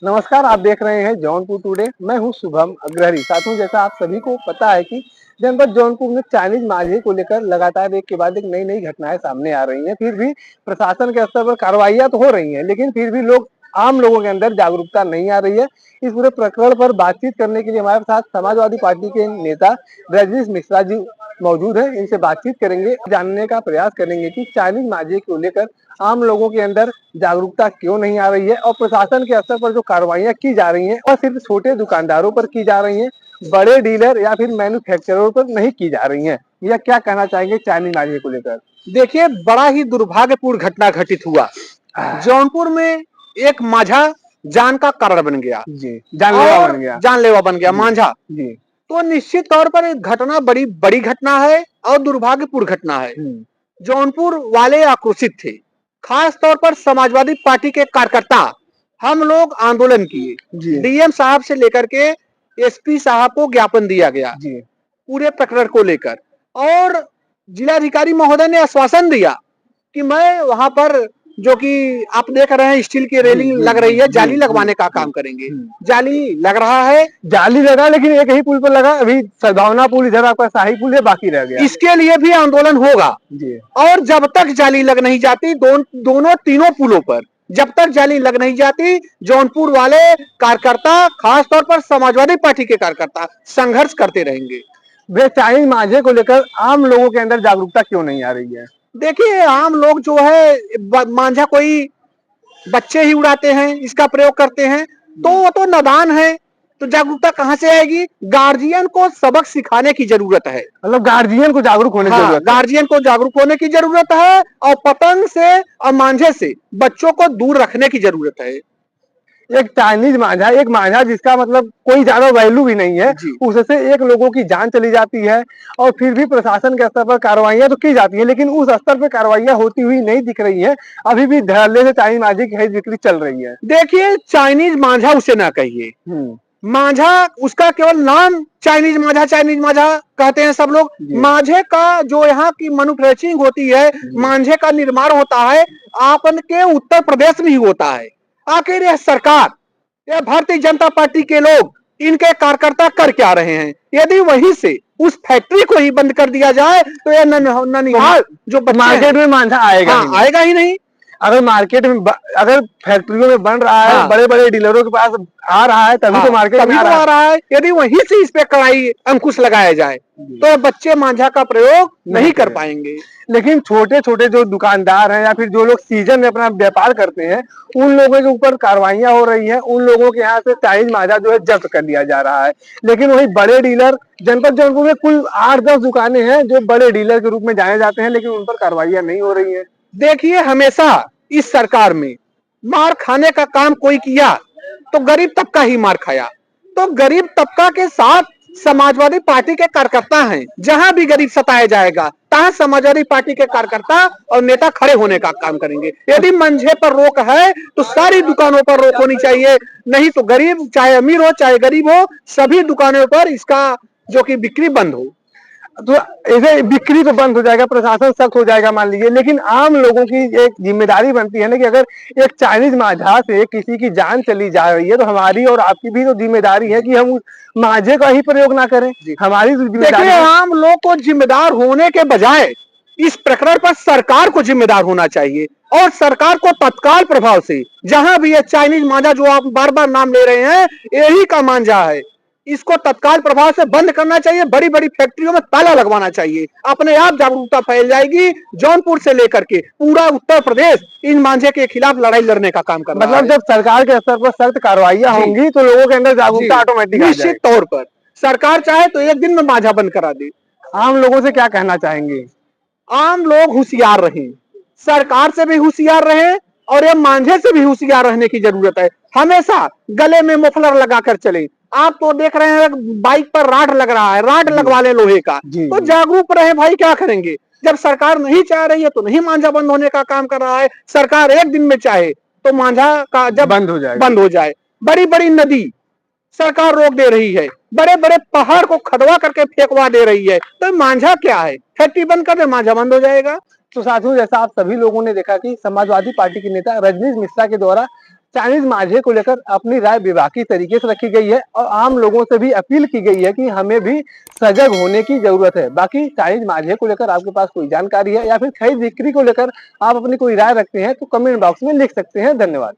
नमस्कार, आप देख रहे हैं जौनपुर टुडे। मैं हूं शुभम अग्रहरी। साथियों, जैसा आप सभी को पता है कि जनपद जौनपुर में चाइनीज मांझे को लेकर लगातार एक के बाद एक नई नई घटनाएं सामने आ रही हैं। फिर भी प्रशासन के स्तर पर कार्रवाइयां तो हो रही हैं, लेकिन फिर भी आम लोगों के अंदर जागरूकता नहीं आ रही है। इस पूरे प्रकरण पर बातचीत करने के लिए हमारे साथ समाजवादी पार्टी के नेता रजनीश मिश्रा जी मौजूद है। इनसे बातचीत करेंगे, जानने का प्रयास करेंगे कि चाइनीज मांझे को लेकर आम लोगों के अंदर जागरूकता क्यों नहीं आ रही है और प्रशासन के स्तर पर जो कार्रवाइयां की जा रही हैं और सिर्फ छोटे दुकानदारों पर की जा रही हैं, बड़े डीलर या फिर मैन्युफैक्चरर पर नहीं की जा रही हैं। यह क्या कहना चाहेंगे चाइनीज मांझे को लेकर? देखिए, बड़ा ही दुर्भाग्यपूर्ण घटना घटित हुआ जौनपुर में। एक मांझा जान का कारण बन गया जी, जानलेवा बन गया मांझा जी। तो निश्चित तौर पर एक घटना बड़ी बड़ी घटना है और दुर्भाग्यपूर्ण घटना है। जौनपुर वाले आक्रोशित थे, खास तौर पर समाजवादी पार्टी के कार्यकर्ता। हम लोग आंदोलन किए, डीएम साहब से लेकर के एसपी साहब को ज्ञापन दिया गया पूरे प्रकरण को लेकर, और जिलाधिकारी महोदय ने आश्वासन दिया कि मैं वहां पर, जो कि आप देख रहे हैं स्टील की रेलिंग लग रही है, जाली लगवाने का काम करेंगे। जाली लग रहा है, जाली लगा, लेकिन एक ही पुल पर लगा। अभी सद्भावना पुल इधर आपका शाही पुल है, बाकी रह गया। इसके लिए भी आंदोलन होगा और जब तक जाली लग नहीं जाती दोनों तीनों पुलों पर जब तक जाली लग नहीं जाती, जौनपुर वाले कार्यकर्ता, खास तौर पर समाजवादी पार्टी के कार्यकर्ता संघर्ष करते रहेंगे। वे चाइनीज मांझे को लेकर आम लोगों के अंदर जागरूकता क्यों नहीं आ रही है? देखिए, आम लोग जो है मांझा कोई बच्चे ही उड़ाते हैं, इसका प्रयोग करते हैं, तो वो तो नादान है, तो जागरूकता कहां से आएगी? गार्जियन को सबक सिखाने की जरूरत है। मतलब गार्जियन को जागरूक होने की जरूरत है। गार्जियन को जागरूक होने की जरूरत है और पतंग से और मांझे से बच्चों को दूर रखने की जरूरत है। एक चाइनीज मांझा, एक मांझा जिसका मतलब कोई ज्यादा वैल्यू भी नहीं है, उससे एक लोगों की जान चली जाती है और फिर भी प्रशासन के स्तर पर कार्रवाइयां तो की जाती है, लेकिन उस स्तर पर कार्रवाइयां होती हुई नहीं दिख रही है। अभी भी धड़ल्ले से चाइनीज मांझे की खरीद बिक्री चल रही है। देखिए, चाइनीज मांझा उसे ना कहिए, मांझा उसका केवल नाम चाइनीज मांझा कहते हैं सब लोग। मांझे का जो यहाँ की मैन्युफैक्चरिंग होती है, मांझे का निर्माण होता है आपन के उत्तर प्रदेश में ही होता है। आखिर यह सरकार, यह भारतीय जनता पार्टी के लोग, इनके कार्यकर्ता कर क्या रहे हैं? यदि वहीं से उस फैक्ट्री को ही बंद कर दिया जाए तो यह ननिहाल जो मार्केट में मांझा आएगा ही नहीं। अगर मार्केट में, अगर फैक्ट्रियों में बन रहा है, बड़े बड़े डीलरों के पास आ रहा है, तभी तो मार्केट में आ रहा है। यदि वहीं से इस पे कड़ाई अंकुश लगाया जाए तो बच्चे मांझा का प्रयोग नहीं कर पाएंगे। लेकिन छोटे छोटे जो दुकानदार हैं या फिर जो लोग सीजन में अपना व्यापार करते हैं, उन लोगों के ऊपर कार्रवाइयां हो रही हैं। उन लोगों के यहाँ से चाइनीज मांझा जो है जब्त कर लिया जा रहा है। लेकिन वही बड़े डीलर, जनपद जौनपुर में कुल 8-10 दुकानें हैं जो बड़े डीलर के रूप में जाने जाते हैं, लेकिन उन पर कार्रवाइयां नहीं हो रही है। देखिए, हमेशा इस सरकार में मार खाने का काम कोई किया तो गरीब तबका ही मार खाया। तो गरीब तबका के साथ समाजवादी पार्टी के कार्यकर्ता हैं। जहां भी गरीब सताया जाएगा, तहां समाजवादी पार्टी के कार्यकर्ता और नेता खड़े होने का काम करेंगे। यदि मंझे पर रोक है तो सारी दुकानों पर रोक होनी चाहिए, नहीं तो गरीब, चाहे अमीर हो चाहे गरीब हो, सभी दुकानों पर इसका जो कि बिक्री बंद हो। तो इसे बिक्री तो बंद हो जाएगा, प्रशासन सख्त हो जाएगा मान लीजिए, लेकिन आम लोगों की एक जिम्मेदारी बनती है ना कि अगर एक चाइनीज मांझा से किसी की जान चली जा रही है तो हमारी और आपकी भी तो जिम्मेदारी है कि हम उस मांझे का ही प्रयोग ना करें। हमारी जिम्मेदारी। आम लोग को जिम्मेदार होने के बजाय इस प्रकरण पर सरकार को जिम्मेदार होना चाहिए और सरकार को तत्काल प्रभाव से, जहां भी ये चाइनीज मांझा जो आप बार बार नाम ले रहे हैं, यही का मांझा है, इसको तत्काल प्रभाव से बंद करना चाहिए। बड़ी बड़ी फैक्ट्रियों में ताला लगवाना चाहिए। अपने आप जागरूकता फैल जाएगी। जौनपुर से लेकर के पूरा उत्तर प्रदेश इन मांझे के खिलाफ लड़ाई लड़ने का काम कर रहा है। मतलब जब सरकार के स्तर पर सख्त कार्रवाइयां होंगी तो लोगों के अंदर जागरूकता ऑटोमेटिक आ जाएगी। निश्चित तौर पर सरकार चाहे तो एक दिन में मांझा बंद करा दे। आम लोगों से क्या कहना चाहेंगे? आम लोग होशियार रहें, सरकार से भी होशियार रहें और ये मांझे से भी होशियार रहने की जरूरत है। हमेशा गले में मफलर लगाकर चले। आप तो देख रहे हैं बाइक पर राड लग रहा है, राड लगवा ले लोहे का। तो जागरूक रहे भाई, क्या करेंगे? जब सरकार नहीं चाह रही है तो नहीं मांझा बंद होने का काम कर रहा है। सरकार एक दिन में चाहे तो मांझा का जब बंद हो जाए। बड़ी बड़ी नदी सरकार रोक दे रही है, बड़े बड़े पहाड़ को खदवा करके फेंकवा दे रही है, तो मांझा क्या है? फैक्ट्री बंद कर दे, मांझा बंद हो जाएगा। तो साथियों, जैसा आप सभी लोगों ने देखा कि समाजवादी पार्टी के नेता रजनीश मिश्रा के द्वारा चाइनीज मांझे को लेकर अपनी राय विवाकी तरीके से रखी गई है और आम लोगों से भी अपील की गई है कि हमें भी सजग होने की जरूरत है। बाकी चाइनीज मांझे को लेकर आपके पास कोई जानकारी है या फिर खरीद बिक्री को लेकर आप अपनी कोई राय रखते हैं तो कमेंट बॉक्स में लिख सकते हैं। धन्यवाद।